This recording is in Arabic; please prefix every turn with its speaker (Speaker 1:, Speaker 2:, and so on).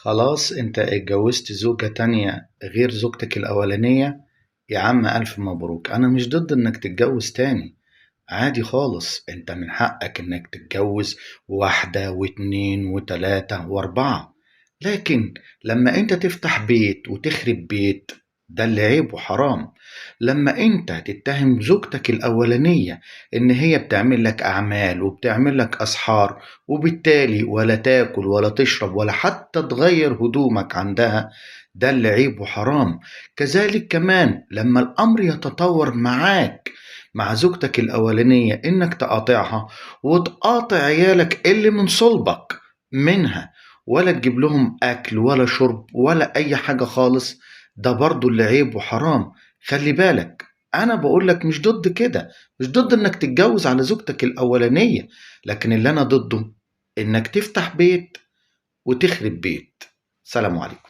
Speaker 1: خلاص انت اتجوزت زوجة تانية غير زوجتك الأولانية. يا عم ألف مبروك، أنا مش ضد إنك تتجوز تاني. عادي خالص، انت من حقك إنك تتجوز واحدة واتنين وتلاتة وأربعة. لكن لما انت تفتح بيت وتخرب بيت، ده اللي عيب وحرام. لما انت تتهم زوجتك الأولانية إن هي بتعمل لك أعمال وبتعمل لك أسحار، وبالتالي ولا تاكل ولا تشرب ولا حتى تغير هدومك عندها، ده اللي عيب وحرام. كذلك كمان لما الأمر يتطور معاك مع زوجتك الأولانية إنك تقاطعها وتقاطع عيالك اللي من صلبك منها، ولا تجيب لهم أكل ولا شرب ولا أي حاجة خالص، ده برضو اللي عيب وحرام. خلي بالك، أنا بقولك مش ضد كده، مش ضد إنك تتجوز على زوجتك الأولانية، لكن اللي أنا ضده إنك تفتح بيت وتخرب بيت. سلام عليكم.